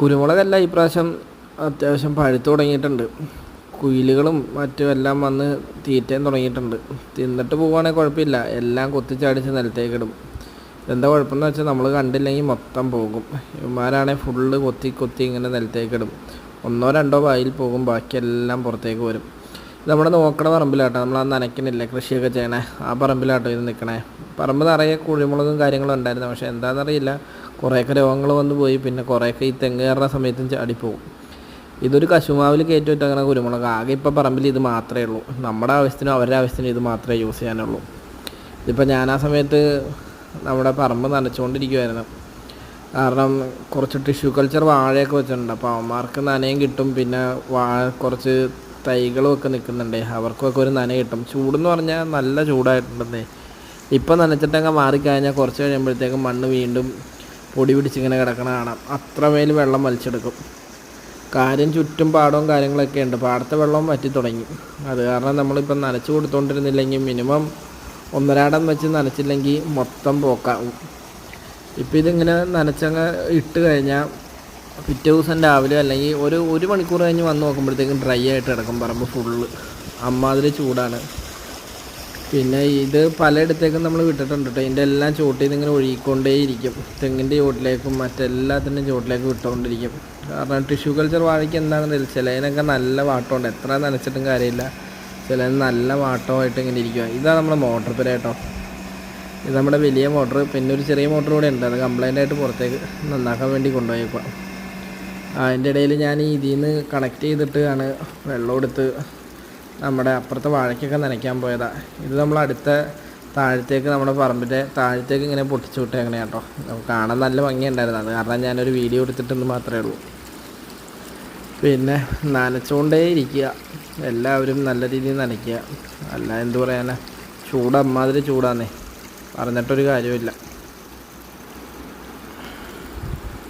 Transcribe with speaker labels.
Speaker 1: കുരുമുളകെല്ലാം ഈ പ്രാവശ്യം അത്യാവശ്യം പഴുത്ത് തുടങ്ങിയിട്ടുണ്ട്. കുയിലുകളും മറ്റുമെല്ലാം വന്ന് തീറ്റയും തുടങ്ങിയിട്ടുണ്ട്. തിന്നിട്ട് പോവുകയാണെങ്കിൽ കുഴപ്പമില്ല, എല്ലാം കൊത്തിച്ചാടിച്ച് നിലത്തേക്കിടും. എന്താ കുഴപ്പമെന്ന് വെച്ചാൽ നമ്മൾ കണ്ടില്ലെങ്കിൽ മൊത്തം പോകും. ഇവന്മാരാണെങ്കിൽ ഫുള്ള് കൊത്തി കൊത്തി ഇങ്ങനെ നിലത്തേക്കിടും. ഒന്നോ രണ്ടോ വായിൽ പോകും, ബാക്കിയെല്ലാം പുറത്തേക്ക് വരും. നമ്മുടെ നോക്കണ പറമ്പിലാട്ടോ, നമ്മൾ ആ നനയ്ക്കണില്ല കൃഷിയൊക്കെ ചെയ്യണേ, ആ പറമ്പിലാട്ടോ ഇത് നിൽക്കണേ. പറമ്പ് നിറയെ കുഴിമുളകും കാര്യങ്ങളും ഉണ്ടായിരുന്നു. പക്ഷേ എന്താണെന്നറിയില്ല, കുറേയൊക്കെ രോഗങ്ങൾ വന്നു പോയി. പിന്നെ കുറേയൊക്കെ ഈ തെങ്ങ് കയറുന്ന സമയത്തും ചാടിപ്പോവും. ഇതൊരു കശുമാവിൽ കയറ്റി വെച്ചങ്ങനെ കുരുമുളക്. ആകെ ഇപ്പോൾ പറമ്പിൽ ഇത് മാത്രമേ ഉള്ളൂ. നമ്മുടെ ആവശ്യത്തിനും അവരുടെ ആവശ്യത്തിനും ഇത് മാത്രമേ യൂസ് ചെയ്യാനുള്ളൂ. ഇതിപ്പോൾ ഞാൻ ആ സമയത്ത് നമ്മുടെ പറമ്പ് നനച്ചുകൊണ്ടിരിക്കുമായിരുന്നു. കാരണം കുറച്ച് ടിഷ്യൂ കൾച്ചർ വാഴയൊക്കെ വെച്ചിട്ടുണ്ട്. അപ്പോൾ അവന്മാർക്ക് നനയും കിട്ടും. പിന്നെ കുറച്ച് തൈകളുമൊക്കെ നിൽക്കുന്നുണ്ട്, അവർക്കൊക്കെ ഒരു നന കിട്ടും. ചൂടെന്ന് പറഞ്ഞാൽ നല്ല ചൂടായിട്ടുണ്ടെന്നേ. ഇപ്പം നനച്ചിട്ടങ്ങ് മാറിക്കഴിഞ്ഞാൽ കുറച്ച് കഴിയുമ്പോഴത്തേക്കും മണ്ണ് വീണ്ടും പൊടി പിടിച്ചിങ്ങനെ കിടക്കണ കാണാം. അത്രമേൽ വെള്ളം വലിച്ചെടുക്കും. കാര്യം ചുറ്റും പാടവും കാര്യങ്ങളൊക്കെ ഉണ്ട്. പാടത്തെ വെള്ളം വറ്റി തുടങ്ങി. അത് കാരണം നമ്മളിപ്പം നനച്ച് കൊടുത്തുകൊണ്ടിരുന്നില്ലെങ്കിൽ മിനിമം 1.5 വെച്ച് നനച്ചില്ലെങ്കിൽ മൊത്തം പോക്കാവും. ഇപ്പം ഇതിങ്ങനെ നനച്ചങ്ങ് ഇട്ട് കഴിഞ്ഞാൽ പിറ്റേ ദിവസം രാവിലെ അല്ലെങ്കിൽ ഒരു മണിക്കൂർ കഴിഞ്ഞ് വന്ന് നോക്കുമ്പോഴത്തേക്കും ഡ്രൈ ആയിട്ട് കിടക്കും പറമ്പ് ഫുള്ള്. അമ്മാതിരി ചൂടാണ്. പിന്നെ ഇത് പലയിടത്തേക്കും നമ്മൾ വിട്ടിട്ടുണ്ട് കേട്ടോ. ഇതിൻ്റെ എല്ലാം ചോട്ടിൽ നിന്ന് ഇങ്ങനെ ഒഴുകിക്കൊണ്ടേയിരിക്കും. തെങ്ങിൻ്റെ ചോട്ടിലേക്കും മറ്റെല്ലാത്തിൻ്റെയും ചോട്ടിലേക്ക് വിട്ടുകൊണ്ടിരിക്കും. കാരണം ടിഷ്യൂ കൾച്ചർ വാഴയ്ക്ക് എന്താണെന്ന് അറിയില്ല, ചിലതിനൊക്കെ നല്ല വാട്ടമുണ്ട്. എത്ര നനച്ചിട്ടും കാര്യമില്ല, ചിലതിന് നല്ല വാട്ടമായിട്ട് ഇങ്ങനെ ഇരിക്കുക. ഇതാണ് നമ്മുടെ മോട്ടർ പുര കേട്ടോ. ഇത് നമ്മുടെ വലിയ മോട്ടർ. പിന്നെ ഒരു ചെറിയ മോട്ടർ കൂടെ ഉണ്ട്, അത് കംപ്ലൈൻ്റ് ആയിട്ട് പുറത്തേക്ക് നന്നാക്കാൻ വേണ്ടി കൊണ്ടുപോയേക്കുക. അതിൻ്റെ ഇടയിൽ ഞാൻ ഇതിൽ നിന്ന് കണക്ട് ചെയ്തിട്ട് ആണ് വെള്ളം എടുത്ത് നമ്മുടെ അപ്പുറത്തെ വാഴയ്ക്കൊക്കെ നനയ്ക്കാൻ പോയതാണ്. ഇത് നമ്മൾ അടുത്ത താഴത്തേക്ക് നമ്മുടെ പറമ്പിൻ്റെ താഴത്തേക്ക് ഇങ്ങനെ പൊട്ടിച്ചു വിട്ടേ എങ്ങനെയാണ് കേട്ടോ. നമുക്ക് കാണാൻ നല്ല ഭംഗിയുണ്ടായിരുന്നു. അത് കാരണം ഞാനൊരു വീഡിയോ എടുത്തിട്ടെന്ന് മാത്രമേ ഉള്ളൂ. പിന്നെ നനച്ചുകൊണ്ടേ ഇരിക്കുക, എല്ലാവരും നല്ല രീതിയിൽ നനയ്ക്കുക. അല്ല എന്തു പറയാനാ, ചൂട് അമ്മാതിരി ചൂടാന്നേ, പറഞ്ഞിട്ടൊരു കാര്യമില്ല.